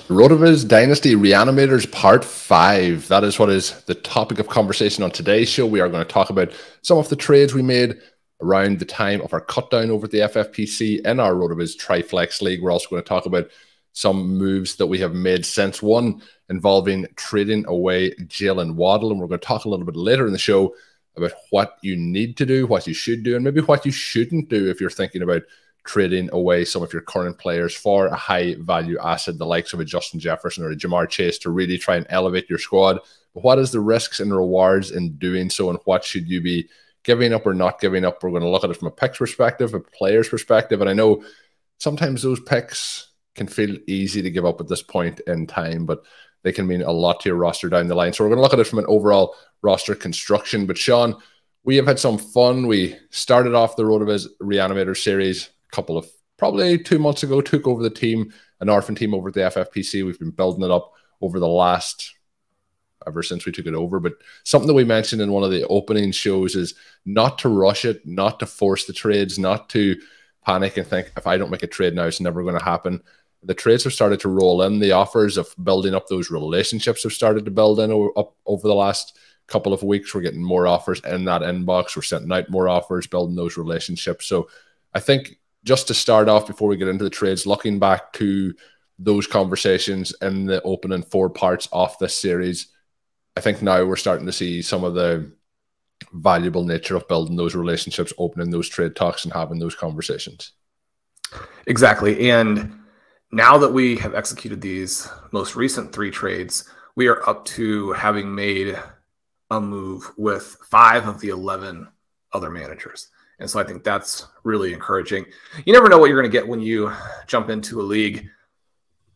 RotoViz Dynasty Re-Animators Part 5. That is what is the topic of conversation on today's show. We are going to talk about some of the trades we made around the time of our cut down over the FFPC in our RotoViz Triflex League. We're also going to talk about some moves that we have made since, one involving trading away Jaylen Waddle. And we're going to talk a little bit later in the show about what you need to do, what you should do, and maybe what you shouldn't do if you're thinking about trading away some of your current players for a high-value asset, the likes of a Justin Jefferson or a Jamar Chase, to really try and elevate your squad. But what is the risks and rewards in doing so, and what should you be giving up or not giving up? We're going to look at it from a picks perspective, a player's perspective, and I know sometimes those picks can feel easy to give up at this point in time, but they can mean a lot to your roster down the line. So we're going to look at it from an overall roster construction. But Shawn, we have had some fun. We started off the RotoViz Re-Animators series couple of probably 2 months ago, took over the team, an orphan team over at the FFPC. We've been building it up over the last, ever since we took it over. But something that we mentioned in one of the opening shows is not to rush it, not to force the trades, not to panic and think, if I don't make a trade now, it's never going to happen. The trades have started to roll in. The offers of building up those relationships have started to build in up over the last couple of weeks. We're getting more offers in that inbox. We're sending out more offers, building those relationships. So I think, just to start off before we get into the trades, looking back to those conversations in the opening 4 parts of this series, I think now we're starting to see some of the valuable nature of building those relationships, opening those trade talks, and having those conversations. Exactly. And now that we have executed these most recent 3 trades, we are up to having made a move with 5 of the 11 other managers. And so I think that's really encouraging. You never know what you're going to get when you jump into a league.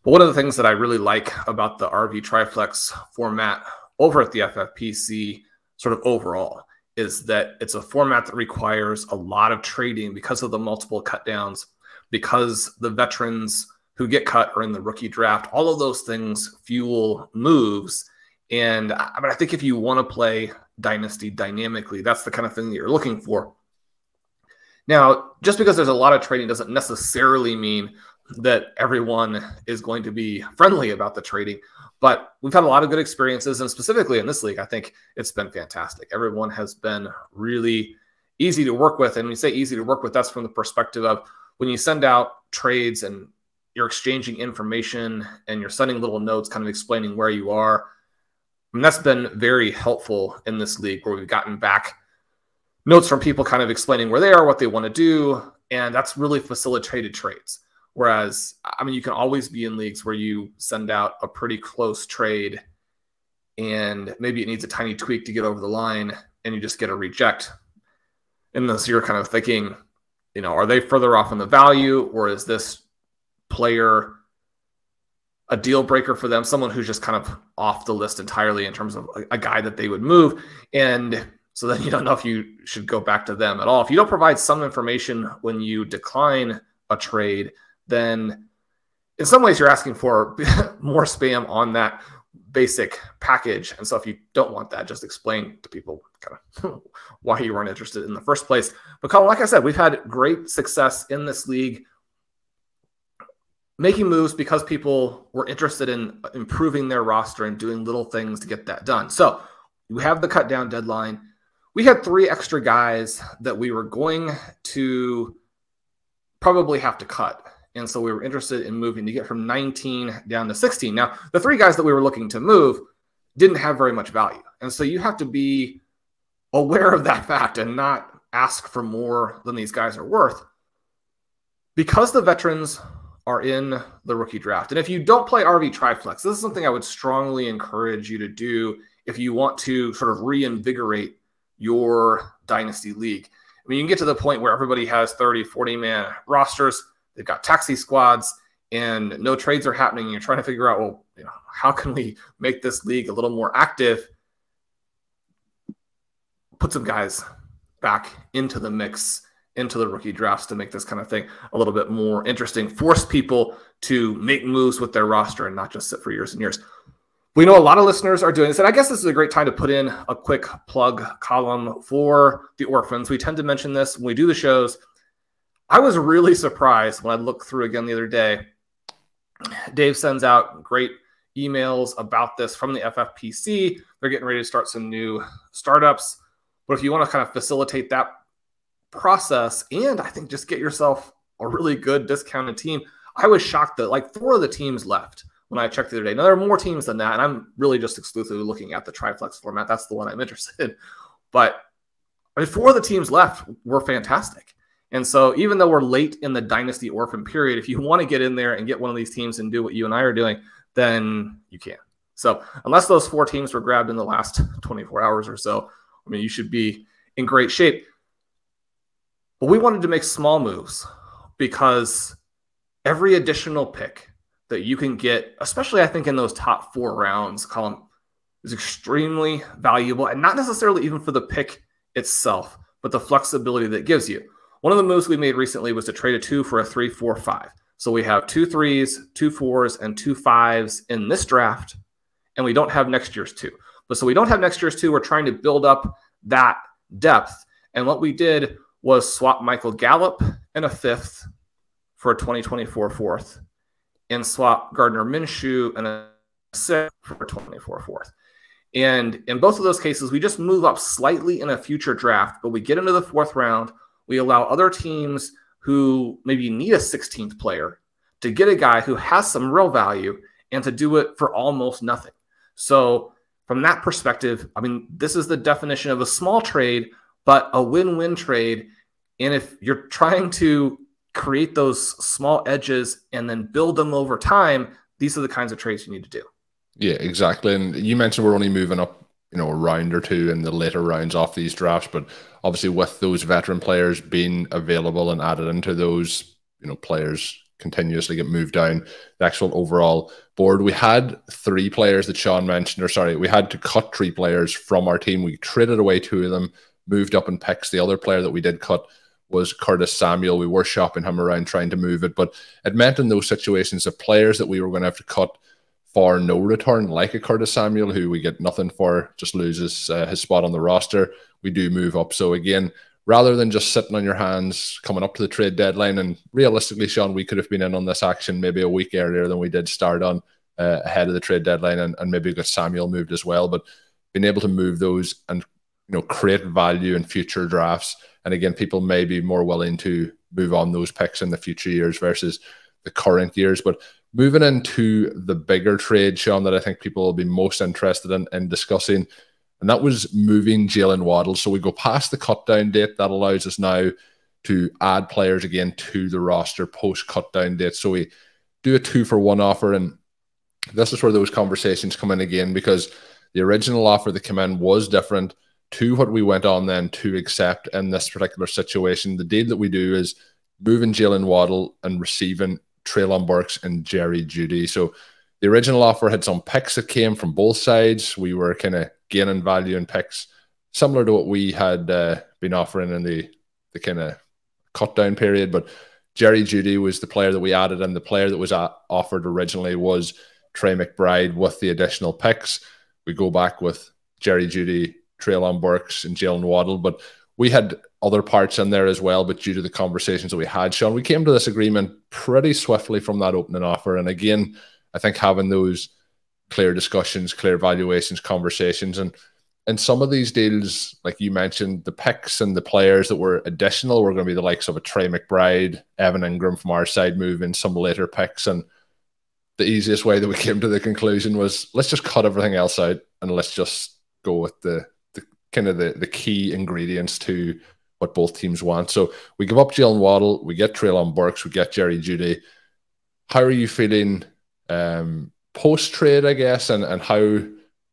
But one of the things that I really like about the RV Triflex format over at the FFPC sort of overall is that it's a format that requires a lot of trading because of the multiple cut downs, because the veterans who get cut are in the rookie draft. All of those things fuel moves. And I think if you want to play Dynasty dynamically, that's the kind of thing that you're looking for. Now, just because there's a lot of trading doesn't necessarily mean that everyone is going to be friendly about the trading, but we've had a lot of good experiences, and specifically in this league, I think it's been fantastic. Everyone has been really easy to work with, and when you say easy to work with, that's from the perspective of when you send out trades and you're exchanging information and you're sending little notes kind of explaining where you are. And that's been very helpful in this league where we've gotten back notes from people kind of explaining where they are, what they want to do, and that's really facilitated trades. Whereas, I mean, you can always be in leagues where you send out a pretty close trade and maybe it needs a tiny tweak to get over the line and you just get a reject. And so you're kind of thinking, you know, are they further off in the value, or is this player a deal breaker for them, someone who's just kind of off the list entirely in terms of a guy that they would move? And so then you don't know if you should go back to them at all. If you don't provide some information when you decline a trade, then in some ways you're asking for more spam on that basic package. And so if you don't want that, just explain to people kind of why you weren't interested in the first place. But Colm, like I said, we've had great success in this league making moves because people were interested in improving their roster and doing little things to get that done. So we have the cut down deadline. We had 3 extra guys that we were going to probably have to cut. And so we were interested in moving to get from 19 down to 16. Now, the 3 guys that we were looking to move didn't have very much value. And so you have to be aware of that fact and not ask for more than these guys are worth, because the veterans are in the rookie draft. And if you don't play RV Triflex, this is something I would strongly encourage you to do if you want to sort of reinvigorate your Dynasty League. I mean, you can get to the point where everybody has 30, 40-man rosters. They've got taxi squads and no trades are happening. And you're trying to figure out, well, you know, how can we make this league a little more active? Put some guys back into the mix, into the rookie drafts to make this kind of thing a little bit more interesting. Force people to make moves with their roster and not just sit for years and years. We know a lot of listeners are doing this, and I guess this is a great time to put in a quick plug column for the orphans. We tend to mention this when we do the shows. I was really surprised when I looked through again the other day Dave sends out great emails about this from the FFPC. They're getting ready to start some new startups. But if you want to kind of facilitate that process and I think just get yourself a really good discounted team, I was shocked that like 4 of the teams left when I checked the other day. Now, there are more teams than that, and I'm really just exclusively looking at the Triflex format. That's the one I'm interested in. But I mean, 4 of the teams left were fantastic. And so even though we're late in the Dynasty Orphan period, if you want to get in there and get one of these teams and do what you and I are doing, then you can. So unless those 4 teams were grabbed in the last 24 hours or so, I mean, you should be in great shape. But we wanted to make small moves because every additional pick that you can get, especially I think in those top 4 rounds, Colm, is extremely valuable, and not necessarily even for the pick itself, but the flexibility that it gives you. One of the moves we made recently was to trade a 2 for a 3, 4, 5. So we have 2 3s, 2 4s, and 2 5s in this draft, and we don't have next year's 2. But so we don't have next year's 2. We're trying to build up that depth. And what we did was swap Michael Gallup and a 5th for a 2024 4th, and swap Gardner Minshew and a 6th for a 2024 4th. And in both of those cases, we just move up slightly in a future draft, but we get into the 4th round. We allow other teams who maybe need a 16th player to get a guy who has some real value and to do it for almost nothing. So from that perspective, I mean, this is the definition of a small trade, but a win-win trade. And if you're trying to create those small edges and then build them over time, these are the kinds of trades you need to do. Yeah, exactly. And you mentioned we're only moving up, a round or 2 in the later rounds off these drafts, but obviously with those veteran players being available and added into those, players continuously get moved down the actual overall board. We had 3 players that Shawn mentioned, we had to cut 3 players from our team. We traded away 2 of them, moved up in picks. The other player that we did cut was Curtis Samuel. We were shopping him around trying to move it, but it meant in those situations the players that we were going to have to cut for no return, like a Curtis Samuel, who we get nothing for, just loses his spot on the roster, we do move up. So again, rather than just sitting on your hands coming up to the trade deadline, and realistically, Shawn, we could have been in on this action maybe a week earlier than we did start on ahead of the trade deadline, and maybe got Samuel moved as well, but being able to move those and create value in future drafts. And again, people may be more willing to move on those picks in the future years versus the current years. But moving into the bigger trade, Shawn, that I think people will be most interested in discussing, and that was moving Jaylen Waddle. So we go past the cut down date. That allows us now to add players again to the roster post cut down date. So we do a 2-for-1 offer, and this is where those conversations come in again, because the original offer that came in was different to what we went on then to accept in this particular situation. The deal that we do is moving Jaylen Waddle and receiving Treylon Burks and Jerry Judy. So the original offer had some picks that came from both sides. We were kind of gaining value in picks, similar to what we had been offering in the kind of cut down period. But Jerry Judy was the player that we added, and the player that was offered originally was Trey McBride with the additional picks. We go back with Jerry Judy, Treylon Burks, and Jaylen Waddle, but we had other parts in there as well. But due to the conversations that we had, Shawn, we came to this agreement pretty swiftly from that opening offer. And again, I think having those clear discussions, clear valuations, conversations, and some of these deals, like you mentioned, the picks and the players that were additional were going to be the likes of a Trey McBride, Evan Ingram from our side, moving some later picks. And the easiest way that we came to the conclusion was, let's just cut everything else out and let's just go with the kind of the key ingredients to what both teams want. So we give up Jaylen Waddle, we get Treylon Burks, we get Jerry Judy. How are you feeling post-trade, I guess, and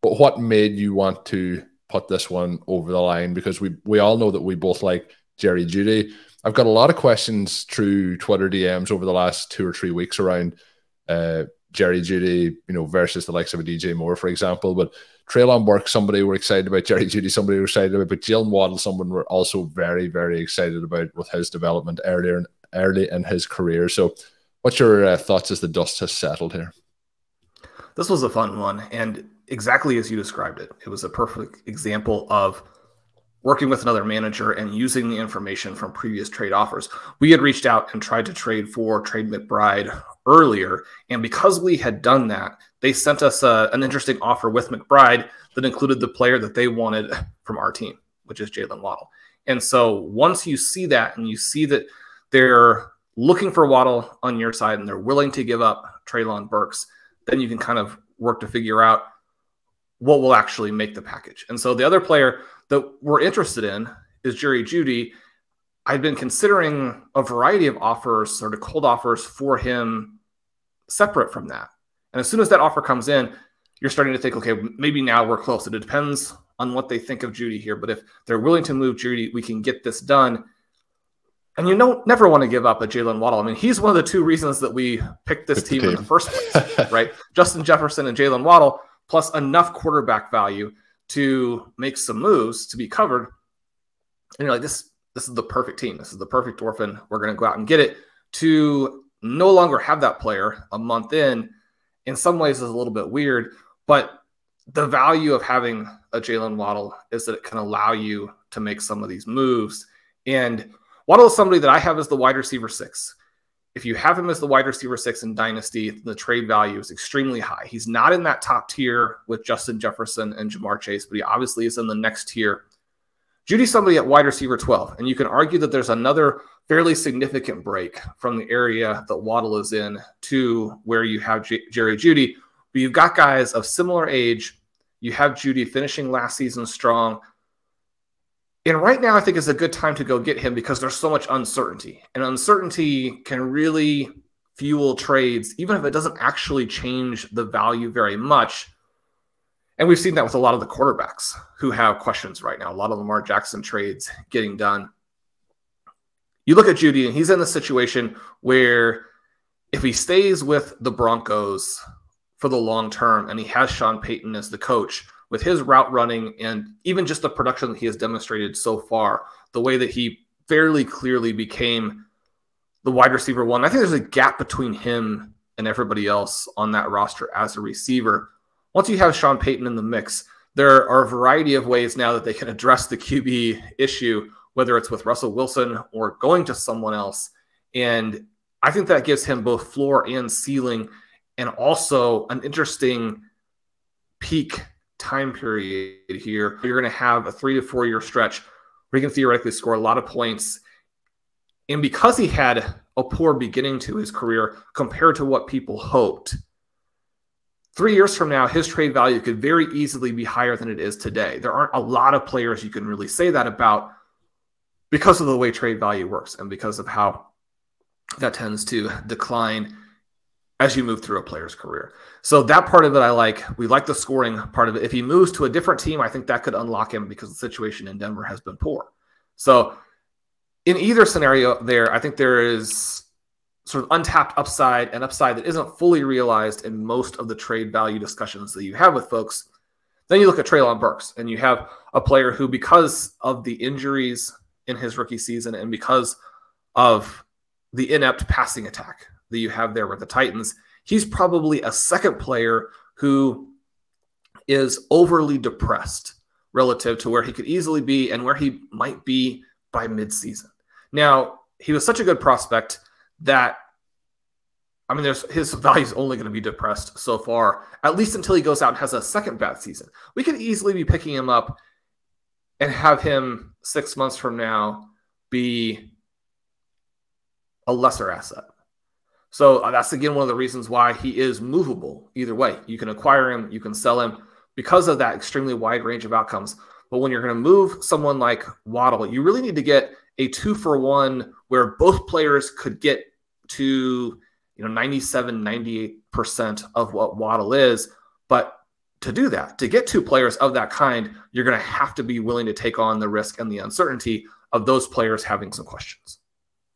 what made you want to put this one over the line? Because we all know that we both like Jerry Judy. I've got a lot of questions through Twitter DMs over the last 2 or 3 weeks around Jerry Judy, versus the likes of a DJ Moore, for example. But Treylon Burks, somebody we're excited about. Jerry Judy, somebody we're excited about. But Jaylen Waddle, someone we're also very, very excited about with his development early in his career. So what's your thoughts as the dust has settled here? This was a fun one, and exactly as you described it. It was a perfect example of working with another manager and using the information from previous trade offers. We had reached out and tried to trade for Trade McBride earlier. And because we had done that, they sent us an interesting offer with McBride that included the player that they wanted from our team, which is Jaylen Waddle. And so once you see that and you see that they're looking for Waddle on your side and they're willing to give up Treylon Burks, then you can kind of work to figure out what will actually make the package. And so the other player that we're interested in is Juedy. I've been considering a variety of offers, sort of cold offers for him separate from that. And as soon as that offer comes in, you're starting to think, okay, maybe now we're close. It depends on what they think of Juedy here. But if they're willing to move Juedy, we can get this done. And you never want to give up a Jaylen Waddle. I mean, he's one of the two reasons that we picked this team in the first place, right? Justin Jefferson and Jaylen Waddle, plus enough quarterback value to make some moves to be covered. And you're like, this is the perfect team. This is the perfect orphan. We're going to go out and get it. To no longer have that player a month in some ways is a little bit weird, but the value of having a Jaylen Waddle is that it can allow you to make some of these moves. And Waddle is somebody that I have as the wide receiver 6. If you have him as the wide receiver 6 in Dynasty, the trade value is extremely high. He's not in that top tier with Justin Jefferson and Jamar Chase, but he obviously is in the next tier. Judy's somebody at wide receiver 12, and you can argue that there's another fairly significant break from the area that Waddle is in to where you have Jerry Judy, but you've got guys of similar age. You have Judy finishing last season strong. And right now, I think is a good time to go get him because there's so much uncertainty. And uncertainty can really fuel trades, even if it doesn't actually change the value very much. And we've seen that with a lot of the quarterbacks who have questions right now. A lot of Lamar Jackson trades getting done. You look at Judy, and he's in the situation where if he stays with the Broncos for the long term and he has Sean Payton as the coach, with his route running and even just the production that he has demonstrated so far, the way that he fairly clearly became the wide receiver 1, I think there's a gap between him and everybody else on that roster as a receiver. Once you have Sean Payton in the mix, there are a variety of ways now that they can address the QB issue, whether it's with Russell Wilson or going to someone else. And I think that gives him both floor and ceiling, and also an interesting peak time period here. You're going to have a 3 to 4 year stretch where he can theoretically score a lot of points. And because he had a poor beginning to his career compared to what people hoped, 3 years from now, his trade value could very easily be higher than it is today. There aren't a lot of players you can really say that about because of the way trade value works and because of how that tends to decline as you move through a player's career. So that part of it I like. We like the scoring part of it. If he moves to a different team, I think that could unlock him because the situation in Denver has been poor. So in either scenario there, I think there is sort of untapped upside and upside that isn't fully realized in most of the trade value discussions that you have with folks. Then you look at Treylon Burks, and you have a player who, because of the injuries in his rookie season and because of the inept passing attack that you have there with the Titans, he's probably a second player who is overly depressed relative to where he could easily be and where he might be by midseason. Now, he was such a good prospect that, I mean, his value is only going to be depressed so far, at least until he goes out and has a second bad season. We could easily be picking him up and have him 6 months from now be a lesser asset. So that's, again, one of the reasons why he is movable either way. You can acquire him, you can sell him because of that extremely wide range of outcomes. But when you're going to move someone like Waddle, you really need to get a 2-for-1 where both players could get to 97, 98% of what Waddle is. But to do that, to get two players of that kind, you're going to have to be willing to take on the risk and the uncertainty of those players having some questions.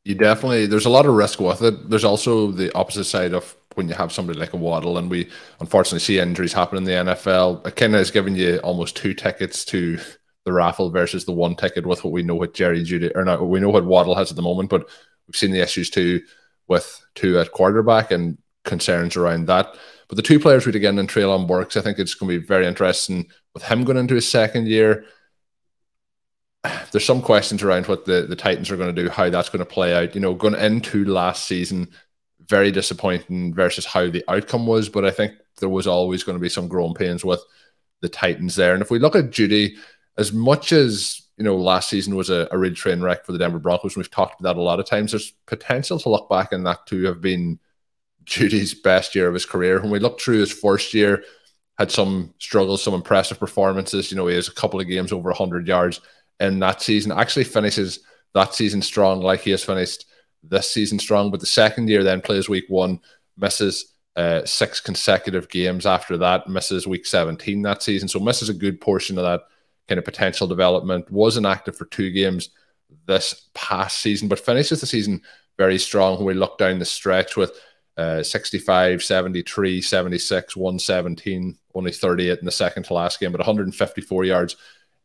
There's a lot of risk with it. There's also the opposite side of when you have somebody like a Waddle, and we unfortunately see injuries happen in the NFL. It kind of is giving you almost 2 tickets to the raffle versus the 1 ticket with what we know what Juedy, or not, we know what Waddle has at the moment, but we've seen the issues too with 2 at quarterback and concerns around that. But the 2 players we'd again in Treylon Burks, I think it's going to be very interesting with him going into his second year. there's some questions around what the Titans are going to do, how that's going to play out. You know, going into last season, very disappointing versus how the outcome was, but I think there was always going to be some growing pains with the Titans there. And if we look at Juedy, as much as, you know, last season was a real train wreck for the Denver Broncos, and we've talked about that a lot of times, there's potential to look back and that to have been Judy's best year of his career. When we look through his first year, had some struggles, some impressive performances. You know, he has a couple of games over 100 yards in that season. Actually finishes that season strong, like he has finished this season strong. But the second year then plays week 1, misses 6 consecutive games after that, misses week 17 that season. So misses a good portion of that kind of potential development. Wasn't active for 2 games this past season, but finishes the season very strong when we look down the stretch with 65, 73, 76, 117, only 38 in the second to last game, but 154 yards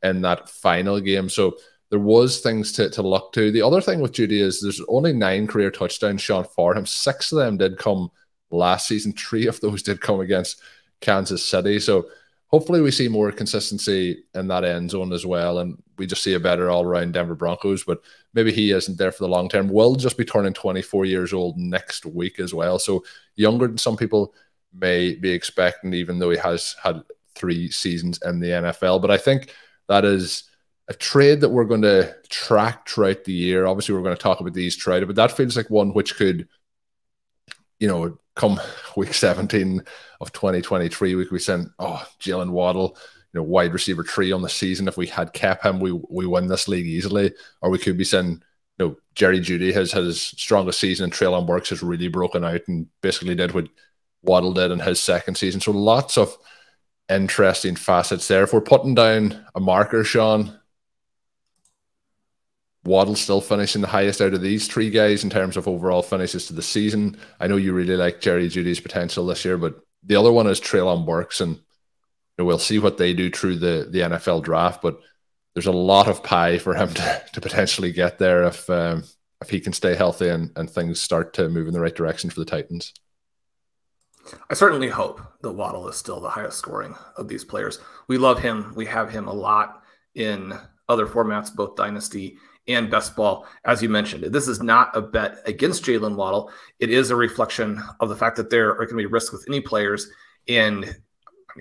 in that final game. So there was things to look to. The other thing with Juedy is there's only 9 career touchdowns, Shawn, for him. 6 of them did come last season. 3 of those did come against Kansas City. So hopefully we see more consistency in that end zone as well, and we just see a better all-around Denver Broncos. But maybe he isn't there for the long term. Will just be turning 24 years old next week as well, so younger than some people may be expecting, even though he has had 3 seasons in the NFL. But I think that is a trade that we're going to track throughout the year. Obviously, we're going to talk about these trades, but that feels like one which could, you know, come week 17 of 2023, we could be saying, oh, Jaylen Waddle, you know, wide receiver 3 on the season. If we had kept him, we win this league easily. Or we could be saying, you know, Jerry Judy has had his strongest season, and Treylon Burks has really broken out and basically did what Waddle did in his second season. So lots of interesting facets there. If we're putting down a marker, Shawn, Waddle still finishing the highest out of these 3 guys in terms of overall finishes to the season. I know you really like Jerry Judy's potential this year, but the other one is Treylon Burks, and you know, we'll see what they do through the NFL draft. But there's a lot of pie for him to potentially get there if he can stay healthy and things start to move in the right direction for the Titans. I certainly hope that Waddle is still the highest scoring of these players. We love him. We have him a lot in other formats, both Dynasty and Best Ball. As you mentioned, this is not a bet against Jaylen Waddle. It is a reflection of the fact that there are going to be risks with any players. And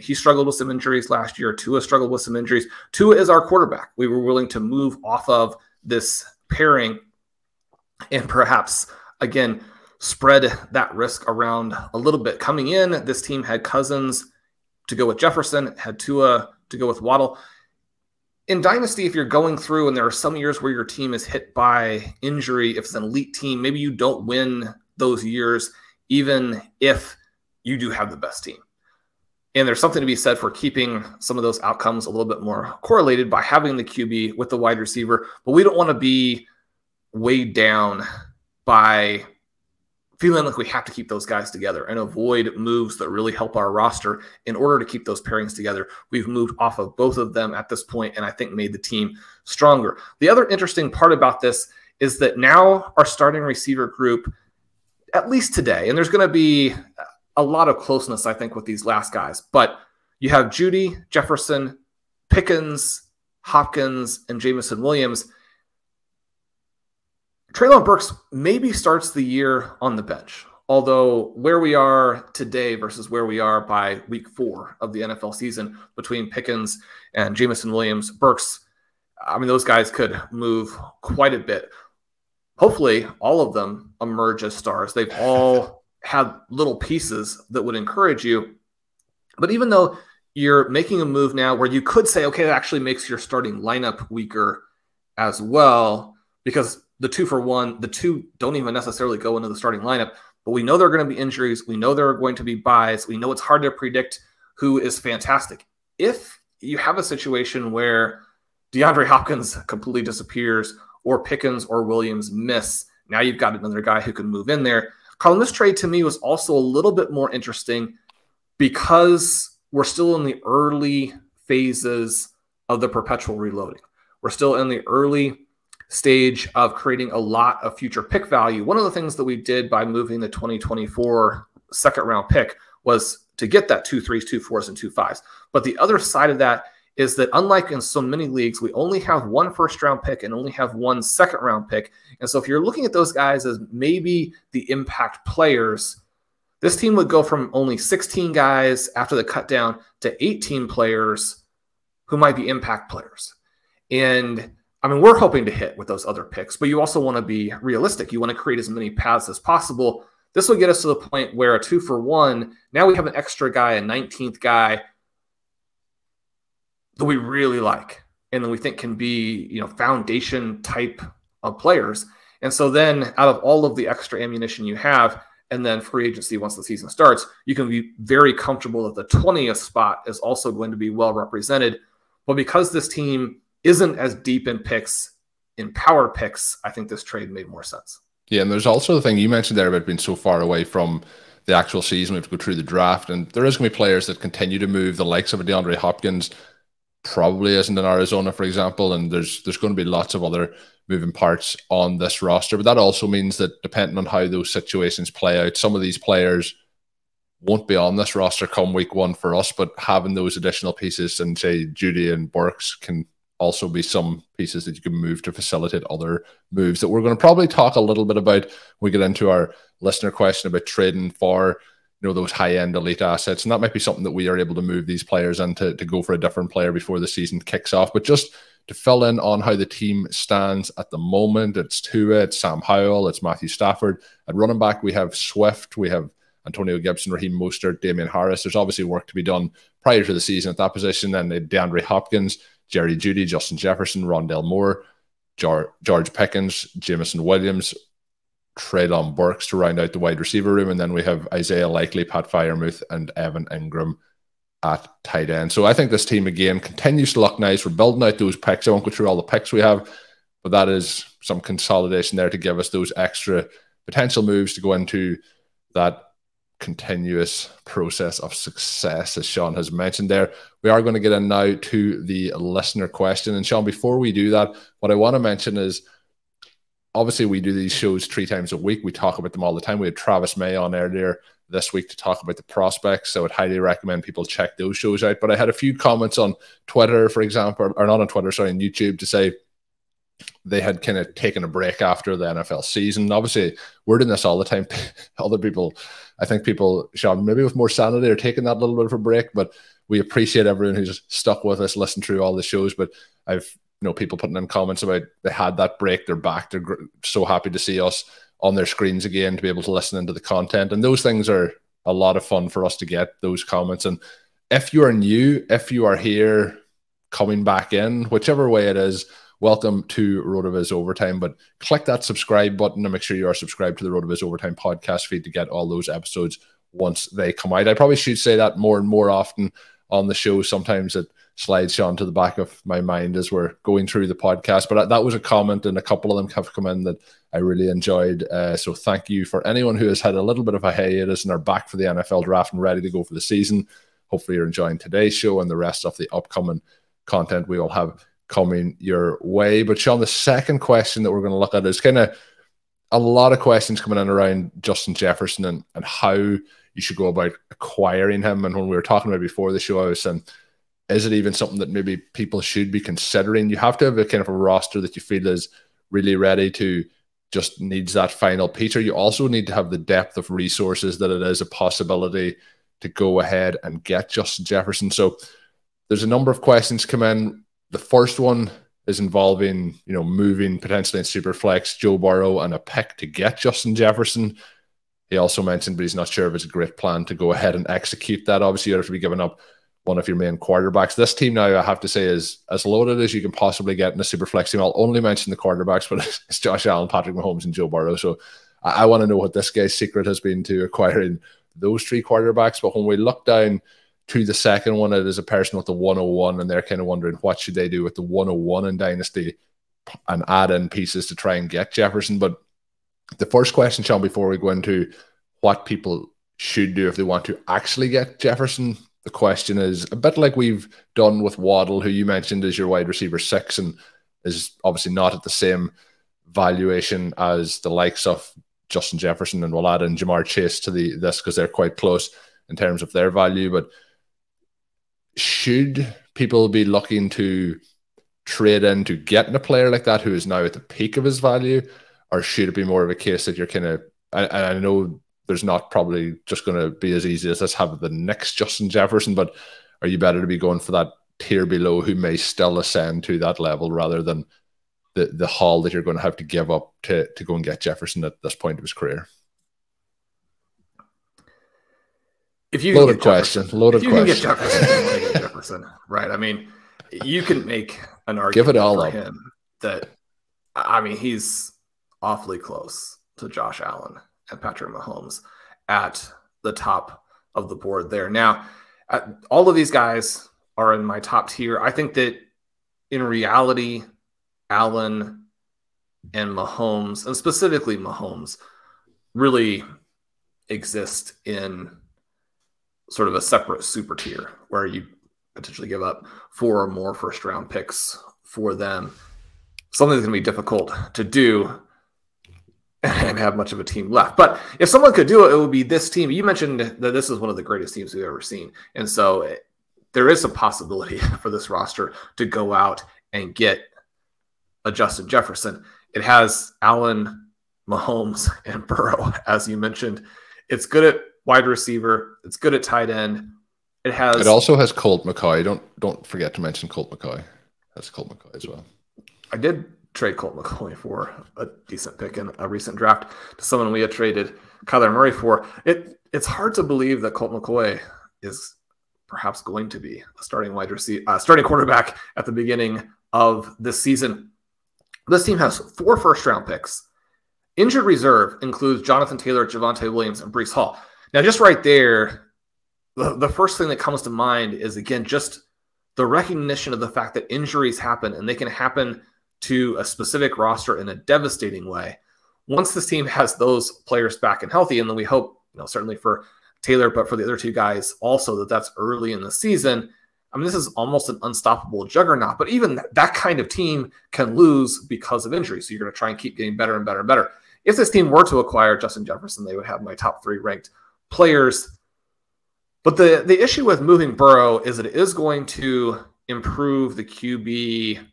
he struggled with some injuries last year. Tua struggled with some injuries. Tua is our quarterback. We were willing to move off of this pairing and perhaps, again, spread that risk around a little bit. Coming in, this team had Cousins to go with Jefferson, had Tua to go with Waddle. In Dynasty, if you're going through and there are some years where your team is hit by injury, if it's an elite team, maybe you don't win those years, even if you do have the best team. And there's something to be said for keeping some of those outcomes a little bit more correlated by having the QB with the wide receiver. But we don't want to be weighed down by feeling like we have to keep those guys together and avoid moves that really help our roster in order to keep those pairings together. We've moved off of both of them at this point, and I think made the team stronger. The other interesting part about this is that now our starting receiver group, at least today, and there's going to be a lot of closeness, I think, with these last guys, but you have Juedy, Jefferson, Pickens, Hopkins, and Jameson Williams. Treylon Burks maybe starts the year on the bench, although where we are today versus where we are by week 4 of the NFL season between Pickens and Jameson Williams, Burks, I mean, those guys could move quite a bit. Hopefully, all of them emerge as stars. They've all had little pieces that would encourage you. But even though you're making a move now where you could say, okay, that actually makes your starting lineup weaker as well, because the 2-for-1, the 2 don't even necessarily go into the starting lineup, but we know there are going to be injuries. We know there are going to be buys. We know it's hard to predict who is fantastic. If you have a situation where DeAndre Hopkins completely disappears or Pickens or Williams miss, now you've got another guy who can move in there. Colm, this trade to me was also a little bit more interesting because we're still in the early phases of the perpetual reloading. We're still in the early stage of creating a lot of future pick value. One of the things that we did by moving the 2024 second round pick was to get that 2 3s, 2 4s, and 2 5s. But the other side of that is that unlike in so many leagues, we only have one first-round pick and only have one second-round pick. And so if you're looking at those guys as maybe the impact players, this team would go from only 16 guys after the cut down to 18 players who might be impact players. And I mean, we're hoping to hit with those other picks, but you also want to be realistic. You want to create as many paths as possible. This will get us to the point where a 2-for-1, now we have an extra guy, a 19th guy that we really like and that we think can be, you know, foundation type of players. And so then out of all of the extra ammunition you have, and then free agency once the season starts, you can be very comfortable that the 20th spot is also going to be well represented. But because this team isn't as deep in picks, in power picks, I think this trade made more sense. Yeah, and there's also the thing you mentioned there about being so far away from the actual season. We have to go through the draft, and there is going to be players that continue to move. The likes of a DeAndre Hopkins probably isn't in Arizona, for example, and there's going to be lots of other moving parts on this roster. But that also means that depending on how those situations play out, some of these players won't be on this roster come week 1 for us, but having those additional pieces, and say Juedy and Burks, can also be some pieces that you can move to facilitate other moves that we're going to probably talk a little bit about when we get into our listener question about trading for, you know, those high-end elite assets. And that might be something that we are able to move these players in to go for a different player before the season kicks off. But just to fill in on how the team stands at the moment, it's Tua, it's Sam Howell, it's Matthew Stafford. At running back, we have Swift, we have Antonio Gibson, Raheem Mostert, Damian Harris. There's obviously work to be done prior to the season at that position. And DeAndre Hopkins, Jerry Judy, Justin Jefferson, Rondell Moore, George Pickens, Jameson Williams, Treylon Burks to round out the wide receiver room. And then we have Isaiah Likely, Pat Freiermuth, and Evan Ingram at tight end. So I think this team, again, continues to look nice. We're building out those picks. I won't go through all the picks we have, but that is some consolidation there to give us those extra potential moves to go into that continuous process of success, as Shawn has mentioned there. We are going to get in now to the listener question. And Shawn, before we do that, what I want to mention is, obviously we do these shows 3 times a week. We talk about them all the time. We had Travis May on earlier this week to talk about the prospects, so I'd highly recommend people check those shows out. But I had a few comments on Twitter, for example, or not on Twitter, sorry, on YouTube, to say they had kind of taken a break after the NFL season. Obviously, we're doing this all the time. Other people, I think people, Shawn, maybe with more sanity, are taking that little bit of a break, but we appreciate everyone who's stuck with us, listened through all the shows. But I've, you know, people putting in comments about they had that break, they're back, they're so happy to see us on their screens again, to be able to listen into the content. And those things are a lot of fun for us to get, those comments. And if you are new, if you are here coming back in, whichever way it is, welcome to RotoViz Overtime. But click that subscribe button and make sure you are subscribed to the RotoViz Overtime podcast feed to get all those episodes once they come out. I probably should say that more and more often on the show. Sometimes it slides on to the back of my mind as we're going through the podcast. But that was a comment, and a couple of them have come in that I really enjoyed. So thank you for anyone who has had a little bit of a hiatus and are back for the NFL draft and ready to go for the season. Hopefully you're enjoying today's show and the rest of the upcoming content we will have coming your way. But Shawn, the second question that we're going to look at is kind of a lot of questions coming in around Justin Jefferson and how you should go about acquiring him. And when we were talking about before the show, I was saying, is it even something that maybe people should be considering? You have to have a kind of a roster that you feel is really ready to just needs that final piece. Or you also need to have the depth of resources that it is a possibility to go ahead and get Justin Jefferson. So there's a number of questions come in. The first one is involving, you know, moving potentially in Superflex Joe Burrow and a pick to get Justin Jefferson. He also mentioned, but he's not sure if it's a great plan to go ahead and execute that. Obviously, you have to be giving up one of your main quarterbacks. This team now, I have to say, is as loaded as you can possibly get in a Superflex team. I'll only mention the quarterbacks, but it's Josh Allen, Patrick Mahomes, and Joe Burrow. So I want to know what this guy's secret has been to acquiring those 3 quarterbacks. But when we look down to the second one, it is a person with the 101, and they're kind of wondering what should they do with the 101 in Dynasty and add in pieces to try and get Jefferson. But the first question, Shawn, before we go into what people should do if they want to actually get Jefferson, the question is a bit like we've done with Waddle, who you mentioned is your wide receiver 6 and is obviously not at the same valuation as the likes of Justin Jefferson, and we'll add in Jamar Chase to this because they're quite close in terms of their value. But should people will be looking to trade into getting a player like that who is now at the peak of his value, or should it be more of a case that you're kind of, I know there's not probably just going to be as easy as let's have the next Justin Jefferson, but are you better to be going for that tier below who may still ascend to that level rather than the haul that you're going to have to give up to go and get Jefferson at this point of his career? If you loaded question, loaded question. Can get Jefferson, you want to get Jefferson, right? I mean, you can make an argument give it all for up. him that, I mean, he's awfully close to Josh Allen and Patrick Mahomes at the top of the board there. Now, all of these guys are in my top tier. I think that in reality, Allen and Mahomes, and specifically Mahomes, really exist in sort of a separate super tier where you potentially give up 4 or more first-round picks for them. Something that's going to be difficult to do and have much of a team left. But if someone could do it, it would be this team. You mentioned that this is one of the greatest teams we've ever seen. And so there is a possibility for this roster to go out and get a Justin Jefferson. It has Allen, Mahomes, and Burrow, as you mentioned. It's good at wide receiver. It's good at tight end. It also has Colt McCoy. Don't forget to mention Colt McCoy. That's Colt McCoy as well. I did trade Colt McCoy for a decent pick in a recent draft to someone we had traded Kyler Murray for. It's hard to believe that Colt McCoy is perhaps going to be a starting quarterback at the beginning of this season. This team has 4 first-round picks. Injured reserve includes Jonathan Taylor, Javonte Williams, and Breece Hall. Now, just right there, the first thing that comes to mind is, again, just the recognition of the fact that injuries happen, and they can happen to a specific roster in a devastating way. Once this team has those players back and healthy, and then we hope, certainly for Taylor, but for the other 2 guys also, that's early in the season. I mean, this is almost an unstoppable juggernaut, but even that kind of team can lose because of injury. So you're going to try and keep getting better and better and better. If this team were to acquire Justin Jefferson, they would have my top 3 ranked players. But the issue with moving Burrow is that it is going to improve the QB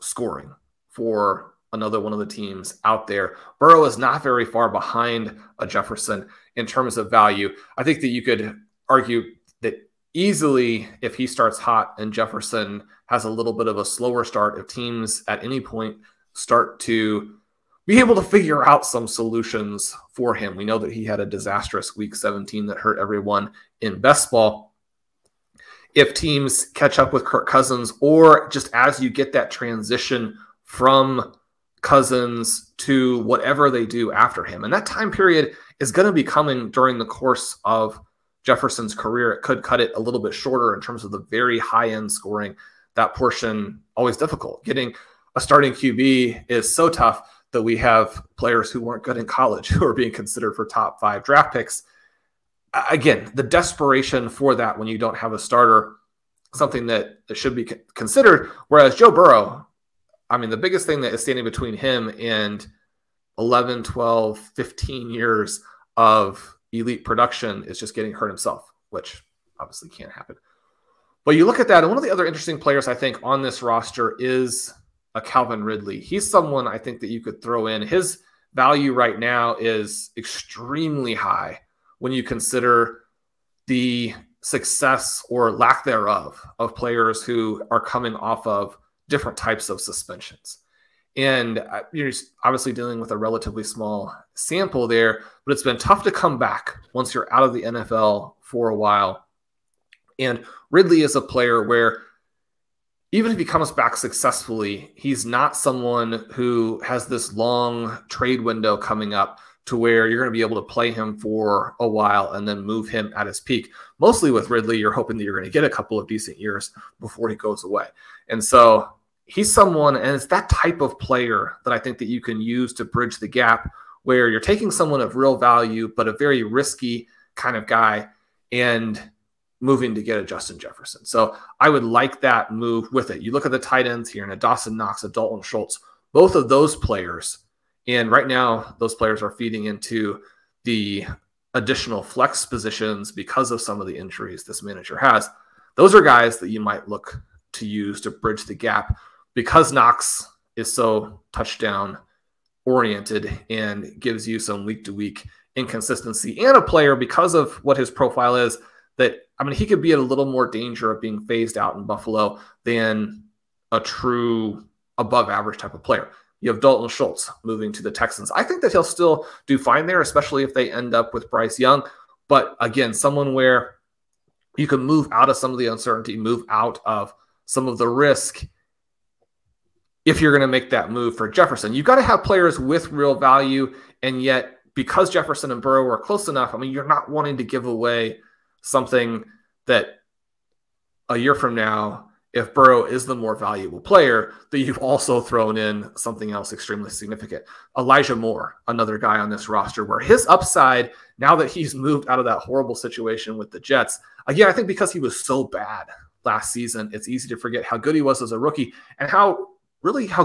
scoring for another one of the teams out there. Burrow is not very far behind a Jefferson in terms of value. I think that you could argue that easily, if he starts hot and Jefferson has a little bit of a slower start, if teams at any point start to be able to figure out some solutions for him. We know that he had a disastrous week 17 that hurt everyone in best ball. If teams catch up with Kirk Cousins, or just as you get that transition from Cousins to whatever they do after him, and that time period is going to be coming during the course of Jefferson's career. It could cut it a little bit shorter in terms of the very high-end scoring. That portion, always difficult. Getting a starting QB is so tough that we have players who weren't good in college who are being considered for top 5 draft picks. Again, the desperation for that when you don't have a starter, something that should be considered. Whereas Joe Burrow, I mean, the biggest thing that is standing between him and 11, 12, 15 years of elite production is just getting hurt himself, which obviously can't happen. But you look at that, and one of the other interesting players I think on this roster is a Calvin Ridley. He's someone I think that you could throw in. His value right now is extremely high when you consider the success or lack thereof of players who are coming off of different types of suspensions. And you're obviously dealing with a relatively small sample there, but it's been tough to come back once you're out of the NFL for a while. And Ridley is a player where even if he comes back successfully, he's not someone who has this long trade window coming up to where you're going to be able to play him for a while and then move him at his peak. Mostly with Ridley, you're hoping that you're going to get a couple of decent years before he goes away. And so he's someone, and it's that type of player that I think that you can use to bridge the gap where you're taking someone of real value, but a very risky kind of guy, and moving to get a Justin Jefferson. So I would like that move with it. You look at the tight ends here, and a Dawson Knox, a Dalton Schultz, both of those players. And right now, those players are feeding into the additional flex positions because of some of the injuries this manager has. Those are guys that you might look to use to bridge the gap because Knox is so touchdown oriented and gives you some week to week inconsistency, and a player, because of what his profile is, that, I mean, he could be at a little more danger of being phased out in Buffalo than a true above average type of player. You have Dalton Schultz moving to the Texans. I think that he'll still do fine there, especially if they end up with Bryce Young. But again, someone where you can move out of some of the uncertainty, move out of some of the risk if you're going to make that move for Jefferson. You've got to have players with real value, and yet because Jefferson and Burrow are close enough, I mean, you're not wanting to give away something that a year from now, if Burrow is the more valuable player, that you've also thrown in something else extremely significant. Elijah Moore, another guy on this roster where his upside, now that he's moved out of that horrible situation with the Jets, again, I think because he was so bad last season, it's easy to forget how good he was as a rookie and how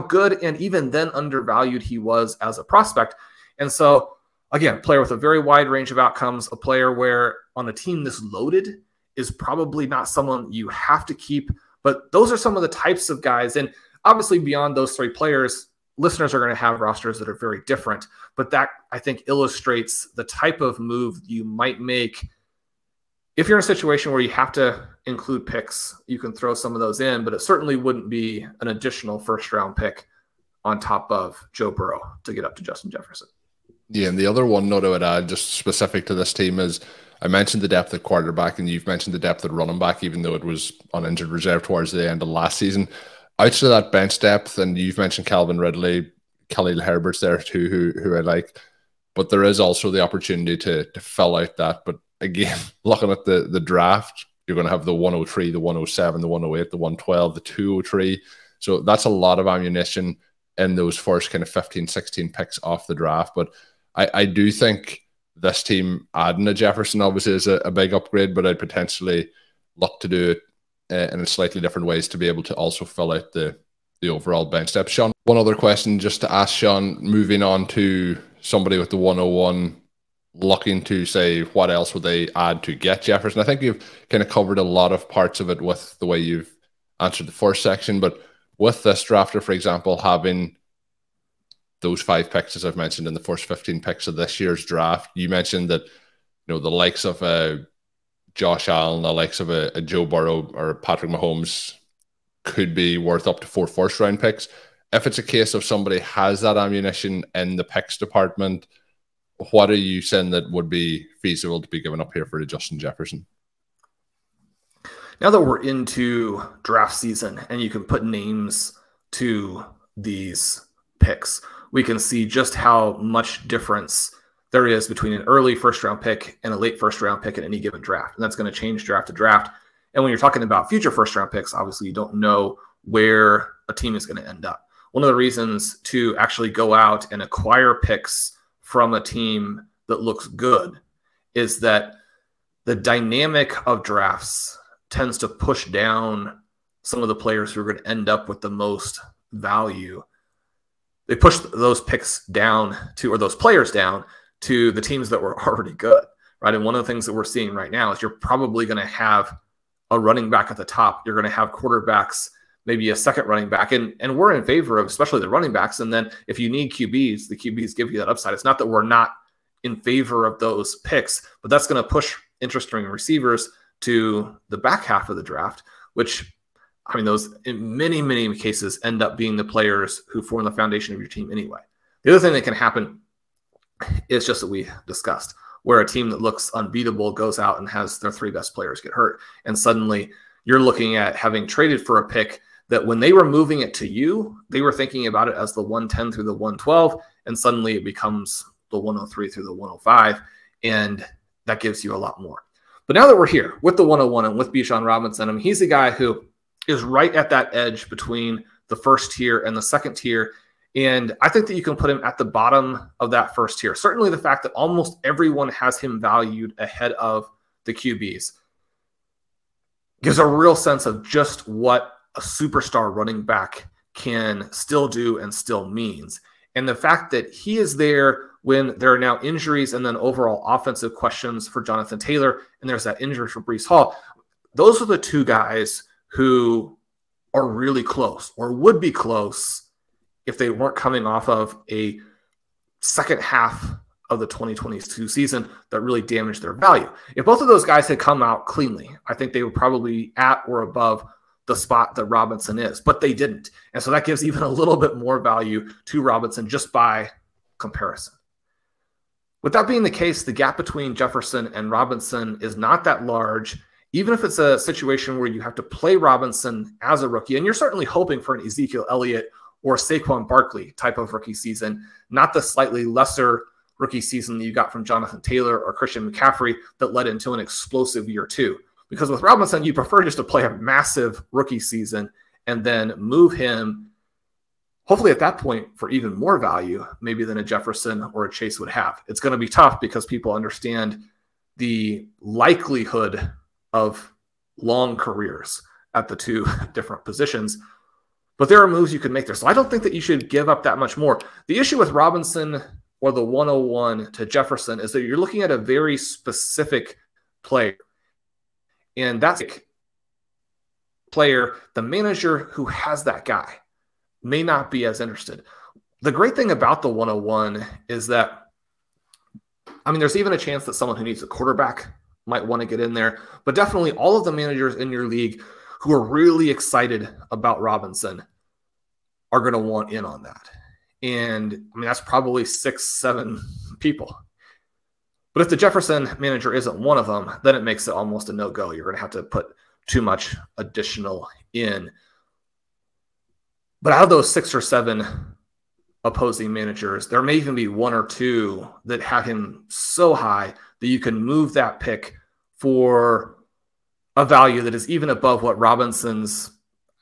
good and even then undervalued he was as a prospect. And so, again, player with a very wide range of outcomes, a player where on a team this loaded is probably not someone you have to keep. But those are some of the types of guys. And obviously beyond those three players, listeners are going to have rosters that are very different. But that, I think, illustrates the type of move you might make. If you're in a situation where you have to include picks, you can throw some of those in, but it certainly wouldn't be an additional first-round pick on top of Joe Burrow to get up to Justin Jefferson. Yeah, and the other one note I would add, just specific to this team, is I mentioned the depth at quarterback, and you've mentioned the depth at running back, even though it was on injured reserve towards the end of last season. Outside of that bench depth, and you've mentioned Calvin Ridley, Khalil Herbert's there too, who I like, but there is also the opportunity to fill out that. But again, looking at the draft, you're going to have the 103, the 107, the 108, the 112, the 203. So that's a lot of ammunition in those first kind of 15, 16 picks off the draft. But I do think this team adding a Jefferson obviously is a big upgrade, but I'd potentially look to do it in a slightly different ways to be able to also fill out the overall bench depth. Shawn, one other question just to ask Shawn, moving on to somebody with the 101, looking to say what else would they add to get Jefferson. I think you've kind of covered a lot of parts of it with the way you've answered the first section, but with this drafter, for example, having those 5 picks, as I've mentioned, in the first 15 picks of this year's draft, you mentioned that, you know, the likes of Josh Allen, the likes of a Joe Burrow or Patrick Mahomes could be worth up to 4 first-round picks. If it's a case of somebody has that ammunition in the picks department, what are you saying that would be feasible to be given up here for Justin Jefferson? Now that we're into draft season and you can put names to these picks, we can see just how much difference there is between an early first-round pick and a late first-round pick in any given draft. And that's going to change draft to draft. And when you're talking about future first-round picks, obviously you don't know where a team is going to end up. One of the reasons to actually go out and acquire picks from a team that looks good is that the dynamic of drafts tends to push down some of the players who are going to end up with the most value. They push those picks down to, or those players down to the teams that were already good, right? And one of the things that we're seeing right now is you're probably going to have a running back at the top. You're going to have quarterbacks, maybe a second running back. And we're in favor of especially the running backs. And then if you need QBs, the QBs give you that upside. It's not that we're not in favor of those picks, but that's going to push interesting receivers to the back half of the draft, which, I mean, those in many, many cases end up being the players who form the foundation of your team anyway. The other thing that can happen is just that we discussed, where a team that looks unbeatable goes out and has their 3 best players get hurt. And suddenly you're looking at having traded for a pick that when they were moving it to you, they were thinking about it as the 110 through the 112, and suddenly it becomes the 103 through the 105, and that gives you a lot more. But now that we're here with the 101 and with Bijan Robinson, I mean, he's a guy who is right at that edge between the first tier and the second tier. And I think that you can put him at the bottom of that first tier. Certainly the fact that almost everyone has him valued ahead of the QBs gives a real sense of just what a superstar running back can still do and still means. And the fact that he is there when there are now injuries and then overall offensive questions for Jonathan Taylor, and there's that injury for Breece Hall, those are the two guys who are really close or would be close if they weren't coming off of a second half of the 2022 season that really damaged their value. If both of those guys had come out cleanly, I think they would probably be at or above the spot that Robinson is, but they didn't. And so that gives even a little bit more value to Robinson just by comparison. With that being the case, the gap between Jefferson and Robinson is not that large, even if it's a situation where you have to play Robinson as a rookie, and you're certainly hoping for an Ezekiel Elliott or Saquon Barkley type of rookie season, not the slightly lesser rookie season that you got from Jonathan Taylor or Christian McCaffrey that led into an explosive year two. Because with Robinson, you prefer just to play a massive rookie season and then move him, hopefully at that point, for even more value, maybe than a Jefferson or a Chase would have. It's going to be tough because people understand the likelihood of long careers at the two different positions. But there are moves you can make there. So I don't think that you should give up that much more. The issue with Robinson or the 101 to Jefferson is that you're looking at a very specific player. And that's a player, the manager who has that guy may not be as interested. The great thing about the 101 is that, I mean, there's even a chance that someone who needs a quarterback might want to get in there, but definitely all of the managers in your league who are really excited about Robinson are going to want in on that. And I mean, that's probably 6-7 people. But if the Jefferson manager isn't one of them, then it makes it almost a no-go. You're going to have to put too much additional in. But out of those 6 or 7 opposing managers, there may even be 1 or 2 that have him so high that you can move that pick for a value that is even above what Robinson's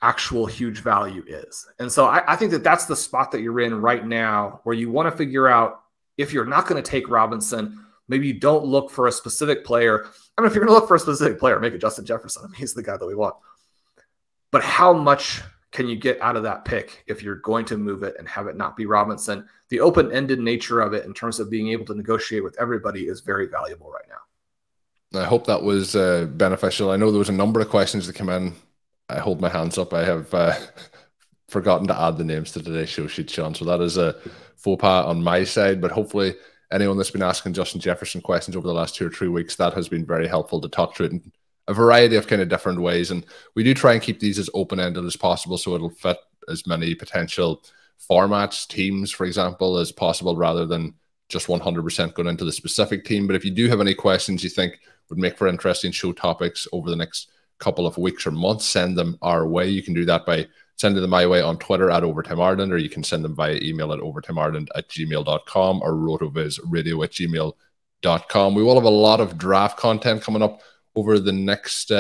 actual huge value is. And so I think that that's the spot that you're in right now, where you want to figure out, if you're not going to take Robinson, maybe you don't look for a specific player. I mean, if you're going to look for a specific player, make it Justin Jefferson. I mean, he's the guy that we want. But how much can you get out of that pick if you're going to move it and have it not be Robinson? The open-ended nature of it in terms of being able to negotiate with everybody is very valuable right now. I hope that was beneficial. I know there was a number of questions that came in. I hold my hands up. I have forgotten to add the names to today's show sheet, Shawn. So that is a faux pas on my side. But hopefully anyone that's been asking Justin Jefferson questions over the last 2 or 3 weeks, that has been very helpful to talk through it in a variety of kind of different ways. And we do try and keep these as open-ended as possible so it'll fit as many potential formats, teams, for example, as possible, rather than just 100% going into the specific team. But if you do have any questions you think would make for interesting show topics over the next couple of weeks or months, send them our way. You can do that by sending them my way on Twitter at Overtime Ireland, or you can send them via email at overtimeireland@gmail.com or rotovizradio@gmail.com. We will have a lot of draft content coming up over the next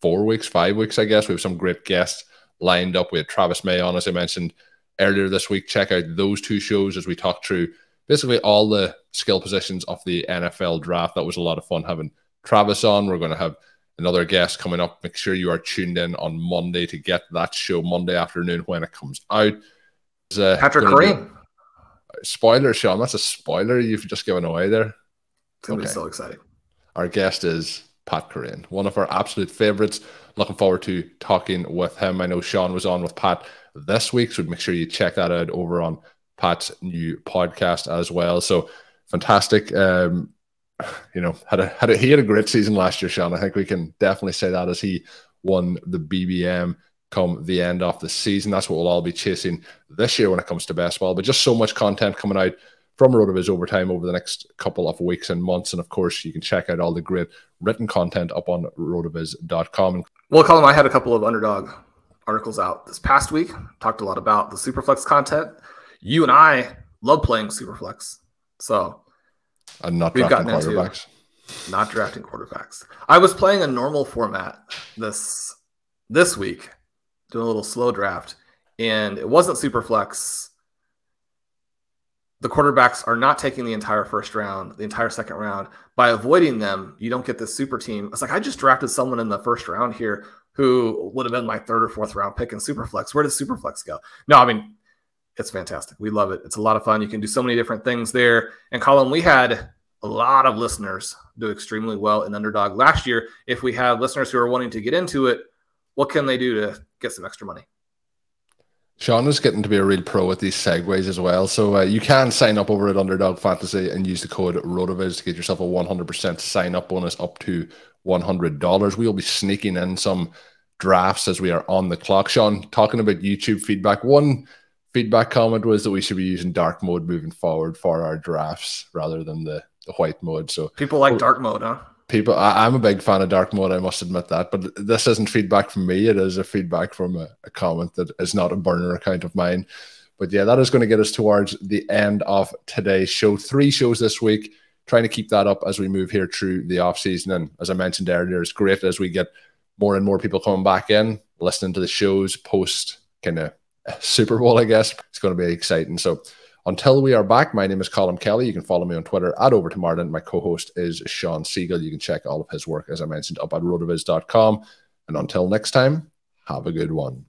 4 weeks, 5 weeks, I guess. We have some great guests lined up. We had Travis May on, as I mentioned earlier this week. Check out those 2 shows as we talk through basically all the skill positions of the NFL draft. That was a lot of fun having Travis on. We're going to have another guest coming up. Make sure you are tuned in on Monday to get that show Monday afternoon when it comes out. Patrick Kareem. Spoiler, Shawn. That's a spoiler you've just given away there. It's going to be so exciting. Our guest is Pat Kareem, one of our absolute favorites. Looking forward to talking with him. I know Shawn was on with Pat this week, so make sure you check that out over on Pat's new podcast as well. So fantastic. You know, he had a great season last year, Shawn. I think we can definitely say that, as he won the BBM come the end of the season. That's what we'll all be chasing this year when it comes to best ball. But just so much content coming out from RotoViz Overtime over the next couple of weeks and months. And of course, you can check out all the great written content up on rotoviz.com. Well, Colm, I had a couple of Underdog articles out this past week. Talked a lot about the Superflex content. You and I love playing Superflex. So and not drafting quarterbacks. Not drafting quarterbacks. I was playing a normal format this week, doing a little slow draft, and it wasn't Superflex. The quarterbacks are not taking the entire first round, the entire second round. By avoiding them, you don't get this super team. It's like, I just drafted someone in the first round here who would have been my 3rd or 4th round pick in Superflex. Where does Superflex go? No, I mean, it's fantastic. We love it. It's a lot of fun. You can do so many different things there. And Colm, we had a lot of listeners do extremely well in Underdog last year. If we have listeners who are wanting to get into it, what can they do to get some extra money? Shawn is getting to be a real pro at these segues as well. So you can sign up over at Underdog Fantasy and use the code RotoViz to get yourself a 100% sign-up bonus up to $100. We'll be sneaking in some drafts as we are on the clock. Shawn, talking about YouTube feedback, one feedback comment was that we should be using dark mode moving forward for our drafts rather than the white mode. So people like dark mode, huh? I'm a big fan of dark mode, I must admit that, but this isn't feedback from me. It is a feedback from a comment that is not a burner account of mine. But yeah, that is going to get us towards the end of today's show. 3 shows this week, trying to keep that up as we move here through the off season. And as I mentioned earlier, it's great as we get more and more people coming back in, listening to the shows post kind of Super Bowl, I guess. It's going to be exciting. So until we are back, my name is Colm Kelly. You can follow me on Twitter at @OverToMartin. My co-host is Shawn Siegele. You can check all of his work, as I mentioned, up at rotoviz.com. And until next time, have a good one.